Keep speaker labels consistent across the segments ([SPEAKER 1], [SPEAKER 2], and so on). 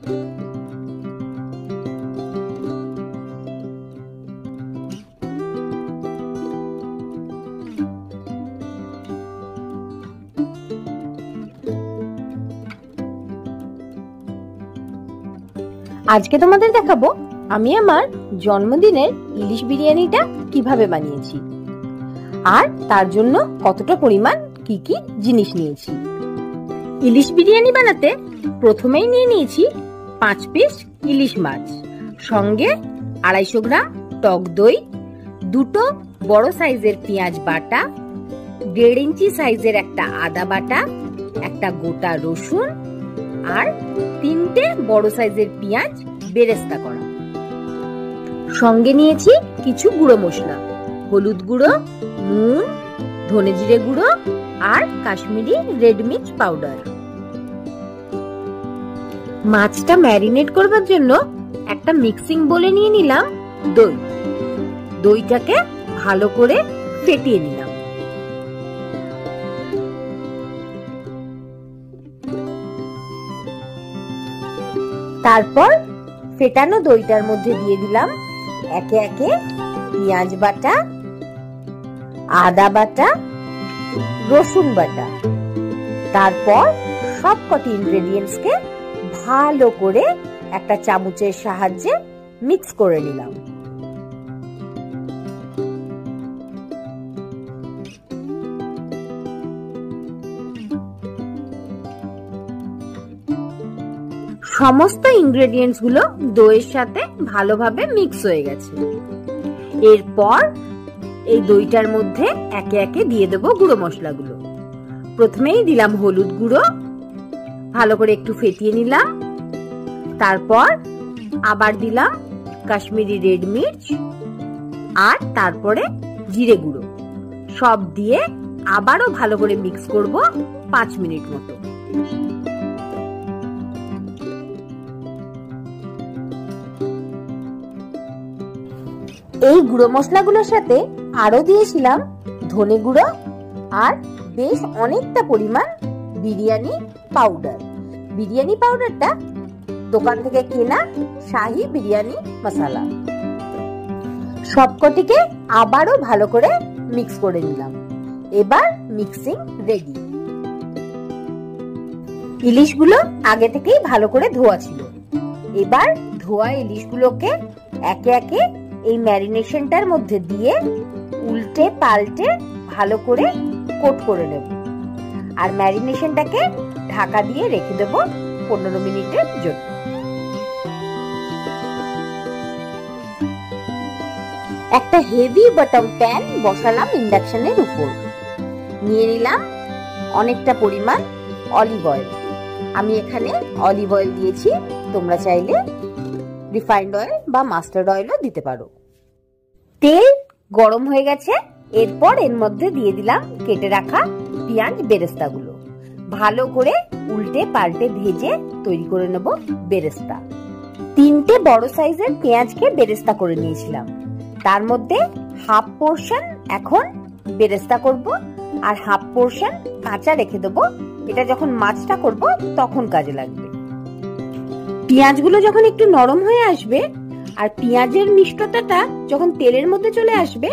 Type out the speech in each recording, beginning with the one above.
[SPEAKER 1] আজকে তোমাদের দেখাবো আমি আমার জন্মদিনের ইলিশ বিরিয়ানিটা কিভাবে বানিয়েছি আর তার জন্য কতটা পরিমাণ কি কি জিনিস নিয়েছি। ইলিশ বিরিয়ানি বানাতে প্রথমেই নিয়ে নিয়েছি 5 পিস ইলিশ মাছ, সঙ্গে 250 গ্রাম টক দই, 2টো বড় সাইজের পেঁয়াজ বাটা, 1.5 ইঞ্চি সাইজের একটা আদা বাটা, একটা গোটা রসুন আর 3টে বড় সাইজের পেঁয়াজ বেরেস্তা করা। সঙ্গে নিয়েছি কিছু গুঁড়ো মশলা, হলুদ গুঁড়ো, নুন, ধনে জিরে গুঁড়ো আর কাশ্মীরি রেড মির্চ পাউডার। মাছটা ম্যারিনেট করবার জন্য একটা মিক্সিং বোলে নিয়ে নিলাম দই। দইটাকে ভালো করে ফেটিয়ে নিলাম। তারপর ফেটানো দইটার মধ্যে দিয়ে দিলাম একে একে পেঁয়াজ বাটা, আদা বাটা, রসুন বাটা। তারপর সবকটি ইনগ্রেডিয়েন্টসকে ভালো করে একটা চামচের সাহায্যে মিক্স করে নিলাম। সমস্ত ইনগ্রেডিয়েন্টস গুলো দইয়ের সাথে ভালোভাবে মিক্স হয়ে গেছে। এরপর এই দইটার মধ্যে একে একে দিয়ে দেবো গুঁড়ো মশলাগুলো। প্রথমেই দিলাম হলুদ গুঁড়ো, ভালো করে একটু ফেটিয়ে নিলাম। তারপর আবার দিলাম কাশ্মীরি রেড মির্চ আর তারপরে জিরে গুঁড়ো। সব দিয়ে আবারও ভালো করে মিক্স করব 5 মিনিট মতো। এই গুঁড়ো মশলাগুলোর সাথে আরো দিয়েছিলাম ধনে গুঁড়ো আর বেশ অনেকটা পরিমাণ বিরিয়ানি পাউডার। বিরিয়ানি পাউডারটা দোকান থেকে কেনা শাহি বিরিয়ানি মশলা। সবকটিকে আবারও ভালো করে মিক্স করে নিলাম। এবার মিক্সিং রেডি। ইলিশগুলো আগে থেকেই ভালো করে ধোয়া ছিল। এবার ধোয়া ইলিশগুলোকে একে একে এই ম্যারিনেশনটার মধ্যে দিয়ে উল্টে পাল্টে ভালো করে কোট করে নেব আর ম্যারিনেশনটাকে ঢাকা দিয়ে রেখে দেব 15 মিনিটের জন্য। একটা হেভি বটম প্যান বসালাম ইন্ডাকশনের উপর। নিয়ে নিলাম অনেকটা পরিমাণ অলিভ অয়েল। আমি এখানে অলিভ অয়েল দিয়েছি, তোমরা চাইলে রিফাইন্ড অয়েল বা মাস্টার্ড অয়েলও দিতে পারো। তেল গরম হয়ে গেছে। এরপর এর মধ্যে দিয়ে দিলাম কেটে রাখা পেঁয়াজ বেরেস্তাগুলো। ভালো করে উল্টে পাল্টে ভেজে তৈরি করে নেব বেরেস্তা। 3টে বড় সাইজের পেঁয়াজকে বেরেস্তা করে নিয়েছিলাম। তার মধ্যে হাফ পোর্শন এখন বেরেস্তা করব আর হাফ পোর্শন কাঁচা রেখে দেবো। এটা যখন মাছটা করব তখন কাজে লাগবে। পেঁয়াজগুলো যখন একটু নরম হয়ে আসবে আর পেঁয়াজের মিষ্টতাটা যখন তেলের মধ্যে চলে আসবে,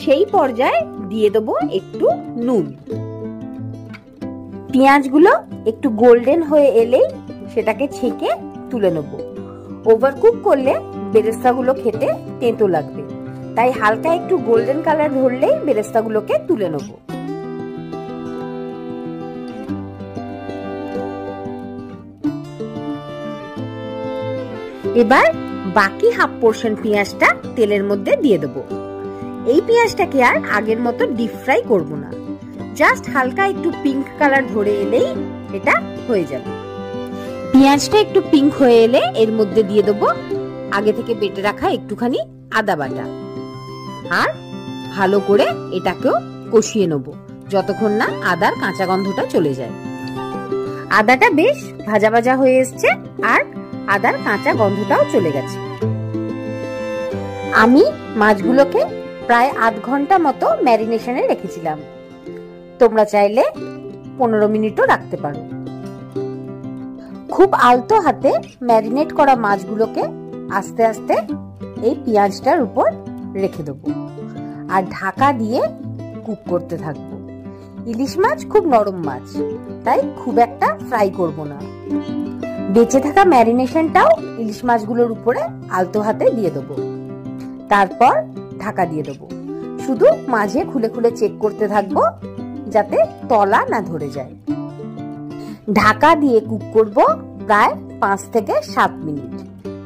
[SPEAKER 1] সেই পর্যায়ে দিয়ে দেবো একটু নুন। পেঁয়াজগুলো একটু গোল্ডেন হয়ে এলেই সেটাকে ছেঁকে তুলে নেব। ওভারকুক করলে বেরেস্তাগুলো খেতে তেতো লাগবে, তাই হালকা একটু গোল্ডেন কালার ধরলেই বেরেস্তাগুলোকে তুলে নেব। এবার বাকি হাফ পোর্শন পেঁয়াজটা তেলের মধ্যে দিয়ে দেবো। এই পেঁয়াজটাকে আর আগের মতো ডিপ ফ্রাই করব না, জাস্ট হালকা একটু পিঙ্ক কালার ধরে এলেই এটা হয়ে যাবে। পেঁয়াজটা একটু পিঙ্ক হয়ে এলে এর মধ্যে দিয়ে দেবো আগে থেকে বেটে রাখা একটুখানি আদা বাটা আর ভালো করে এটাকেও কষিয়ে নেব যতক্ষণ না আদার কাঁচা গন্ধটা চলে যায়। আদাটা বেশ ভাজা ভাজা হয়ে এসছে আর আদার কাঁচা গন্ধটাও চলে গেছে। আমি মাছগুলোকে প্রায় আধ ঘন্টা মতো ম্যারিনেশনে রেখেছিলাম। তোমরা চাইলে 15 মিনিটও রাখতে পারো। খুব আলতো হাতে ম্যারিনেট করা মাছগুলোকে আস্তে আস্তে এই পেঁয়াজটার উপর রেখে দেবো আর ঢাকা দিয়ে কুক করতে থাকবো। ইলিশ মাছ খুব নরম মাছ, তাই খুব একটা ফ্রাই করব না। বেঁচে থাকা ম্যারিনেশনটাও ইলিশ মাছগুলোর উপরে আলতো হাতে দিয়ে দেবো। তারপর ঢাকা দিয়ে দেবো। শুধু মাঝে খুলে খুলে চেক করতে থাকবো যাতে তলা না ধরে যায়। ঢাকা দিয়ে কুক করব প্রায় 5 থেকে 7 মিনিট।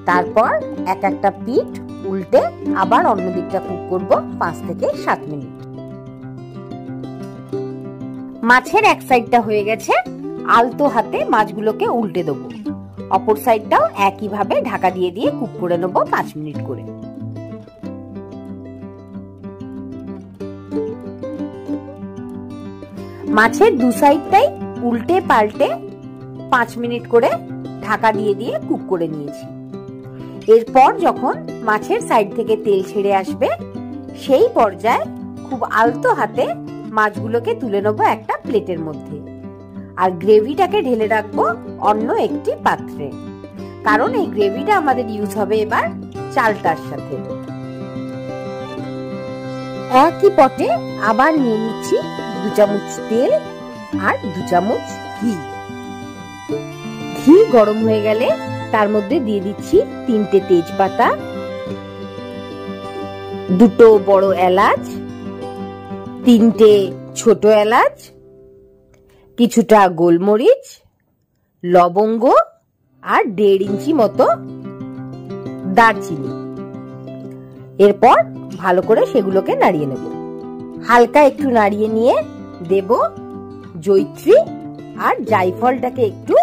[SPEAKER 1] তারপর এক একটা পিঠ উল্টে আবার অন্য দিকটা কুক করব 5 থেকে 7 মিনিট। মাছের এক সাইডটা হয়ে গেছে, আলতো হাতে মাছগুলোকে উল্টে দেবো। অপর সাইডটাও একইভাবে ঢাকা দিয়ে দিয়ে কুক করে নেব 5 মিনিট করে। মাছের দু সাইডটাই উল্টে পাল্টে 5 মিনিট করে ঢাকা দিয়ে দিয়ে কুক করে নিয়েছি। এরপর যখন মাছের সাইড থেকে তেল ছেড়ে আসবে, সেই পর্যায়ে খুব আলতো হাতে মাছগুলোকে তুলে নেবো একটা প্লেটের মধ্যে আর গ্রেভিটাকে ঢেলে রাখবো অন্য একটি পাত্রে, কারণ এই গ্রেভিটা আমাদের ইউজ হবে এবার চালটার সাথে। একই পটে আবার নিয়ে নিচ্ছি 2 চামচ তেল আর 2 চামচ ঘি। ঘি গরম হয়ে গেলে তার মধ্যে দিয়ে দিচ্ছি 3টে তেজপাতা, 2টো বড় এলাচ, 3টে ছোট এলাচ, কিছুটা গোলমরিচ, লবঙ্গ আর 1.5 ইঞ্চি মতো দারচিনি। এরপর ভালো করে সেগুলোকে নাড়িয়ে নেব। হালকা একটু নাড়িয়ে নিয়ে দেব জয়িত্রী আর জায়ফলটাকে একটু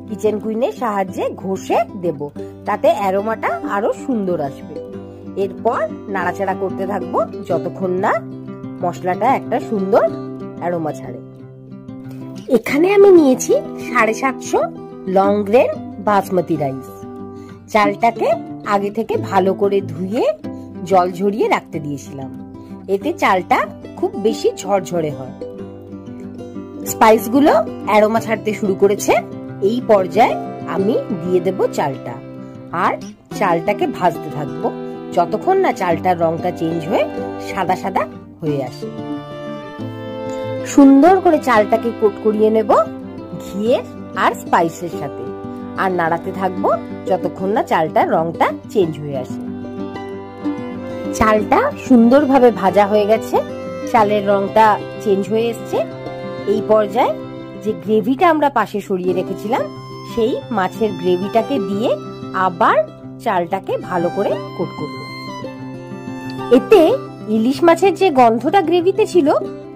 [SPEAKER 1] কিচেন কুইনের সাহায্যে ঘষে দেব, তাতে অ্যারোমাটা আরো সুন্দর আসবে। এরপর নাড়াচাড়া করতে থাকবো যতক্ষণ না মশলাটা একটা সুন্দর অ্যারোমা ছাড়ে। এখানে আমি নিয়েছি 750 লং গ্রেন বাসমতি রাইস। চালটাকে আগে থেকে ভালো করে ধুয়ে জল ঝরিয়ে রাখতে দিয়েছিলাম, এতে চালটা খুব বেশি ঝরঝরে হয়। স্পাইসগুলো অ্যারোমা ছাড়তে শুরু করেছে। এই পর্যায়ে আমি দিয়ে দেব চালটা আর চালটাকে ভাজতে থাকবো যতক্ষণ না চালটার রংটা চেঞ্জ হয়ে সাদা সাদা হয়ে আসে। সুন্দর করে চালটাকে কোট করিয়ে নেব ঘিয়ের আর স্পাইসের সাথে আর নাড়াতে থাকবো যতক্ষণ না চালটার রংটা চেঞ্জ হয়ে আসে। চালটা সুন্দরভাবে ভাজা হয়ে গেছে, চালের রংটা চেঞ্জ হয়ে এসছে। এই পর্যায়ে যে গ্রেভিটা আমরা পাশে সরিয়ে রেখেছিলাম, সেই মাছের গ্রেভিটাকে দিয়ে আবার চালটাকে ভালো করে কোট করব। এতে ইলিশ মাছের যে গন্ধটা গ্রেভিতে ছিল,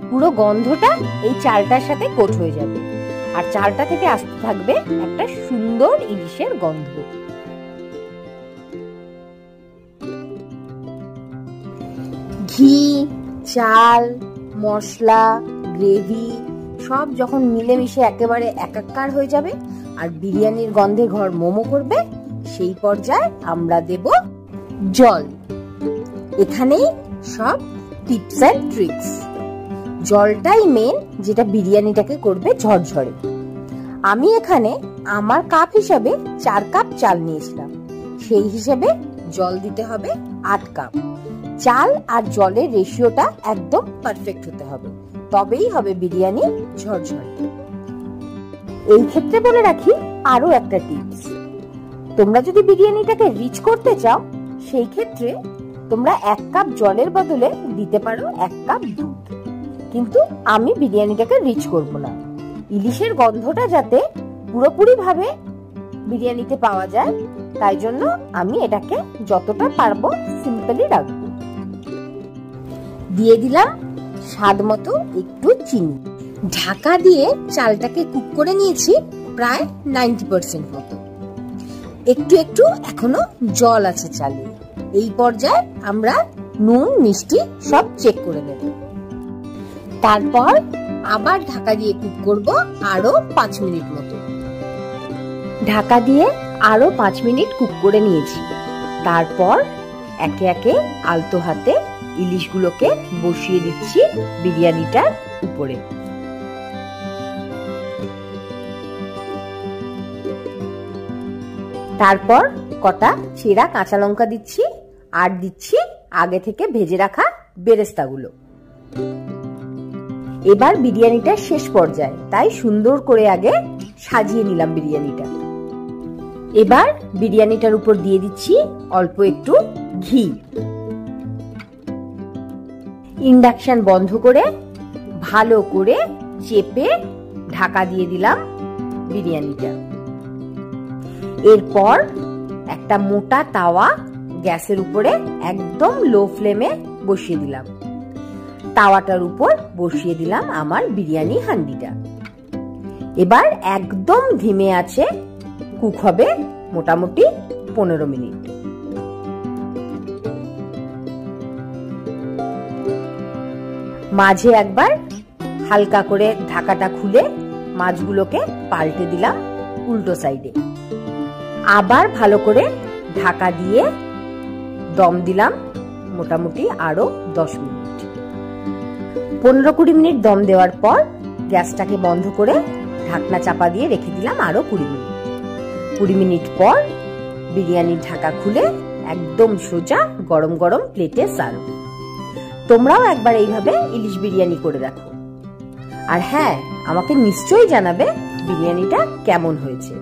[SPEAKER 1] পুরো গন্ধটা এই চালটার সাথে কোট হয়ে যাবে আর চালটা থেকে আসতে থাকবে একটা সুন্দর ইলিশের গন্ধ। ঘি, চাল, মশলা, গ্রেভি সব যখন মিলেমিশে একেবারে একাকার হয়ে যাবে আর বিরিয়ানির গন্ধে ঘর মোমো করবে, সেই পর্যায়ে আমরা দেব জল। এখানেই সব টিপস এন্ড ট্রিক্স। জলটাই মেন, যেটা বিরিয়ানিটাকে করবে ঝরঝরে। আমি এখানে আমার কাপ হিসাবে 4 কাপ চাল নিয়েছিলাম, সেই হিসেবে জল দিতে হবে 8 কাপ। চাল আর জলের রেশিওটা একদম পারফেক্ট হতে হবে, তবেই হবে বিরিয়ানি ঝরঝরে। এই ক্ষেত্রে বলে রাখি আরো একটা টিপস, তোমরা যদি বিরিয়ানিটাকে রিচ করতে চাও, সেই ক্ষেত্রে তোমরা 1 কাপ জলের বদলে দিতে পারো 1 কাপ দুধ। কিন্তু আমি বিরিয়ানিটাকে রিচ করব না, ইলিশের গন্ধটা যাতে পুরোপুরি ভাবে বিরিয়ানিতে পাওয়া যায়, তাই জন্য আমি এটাকে যতটা পারবো সিম্পলি রাখবো। দিয়ে দিলাম স্বাদ মতো একটু চিনি। ঢাকা দিয়ে চালটাকে কুক করে নিয়েছি প্রায় 90% মতো। একটু একটু এখনো জল আছে চালে। এই পর্যায়ে আমরা নুন মিষ্টি সব চেক করে নেব। তারপর আবার ঢাকা দিয়ে কুক করব আরো 5 মিনিট মতো। ঢাকা দিয়ে আরো 5 মিনিট কুক করে নিয়েছি। তারপর একে একে আলতো হাতে ইলিশগুলোকে বসিয়ে দিচ্ছি বিরিয়ানিটার উপরে। তারপর কটা ছেঁড়া কাঁচা লঙ্কা দিচ্ছি আর দিচ্ছি আগে থেকে ভেজে রাখা বেরেস্তাগুলো। এবার বিরিয়ানিটা শেষ পর্যায়ে, তাই সুন্দর করে আগে সাজিয়ে নিলাম বিরিয়ানিটা। এবার বিরিয়ানিটার উপর দিয়ে দিচ্ছি অল্প একটু ঘি। ইন্ডাকশন বন্ধ করে ভালো করে চেপে ঢাকা দিয়ে দিলাম বিরিয়ানিটা। এরপর একটা মোটা তাওয়া গ্যাসের উপরে একদম লো ফ্লেমে বসিয়ে দিলাম। তাওয়াটার উপর বসিয়ে দিলাম আমার বিরিয়ানি হান্ডিটা। এবার একদম ধিমে আছে কুক হবে মোটামুটি 15 মিনিট। মাঝে একবার হালকা করে ঢাকাটা খুলে মাছগুলোকে পাল্টে দিলাম উল্টো সাইডে। আবার ভালো করে ঢাকা দিয়ে দম দিলাম মোটামুটি আরো 10 মিনিট। 15-20 মিনিট দম দেওয়ার পর গ্যাসটাকে বন্ধ করে ঢাকনা চাপা দিয়ে রেখে দিলাম আরো 20 মিনিট। 20 মিনিট পর বিরিয়ানির ঢাকা খুলে একদম সোজা গরম গরম প্লেটে সার্ভ। তোমরাও একবার এইভাবে ইলিশ বিরিয়ানি করে দেখো। আর হ্যাঁ, আমাকে নিশ্চয়ই জানাবে বিরিয়ানিটা কেমন হয়েছে।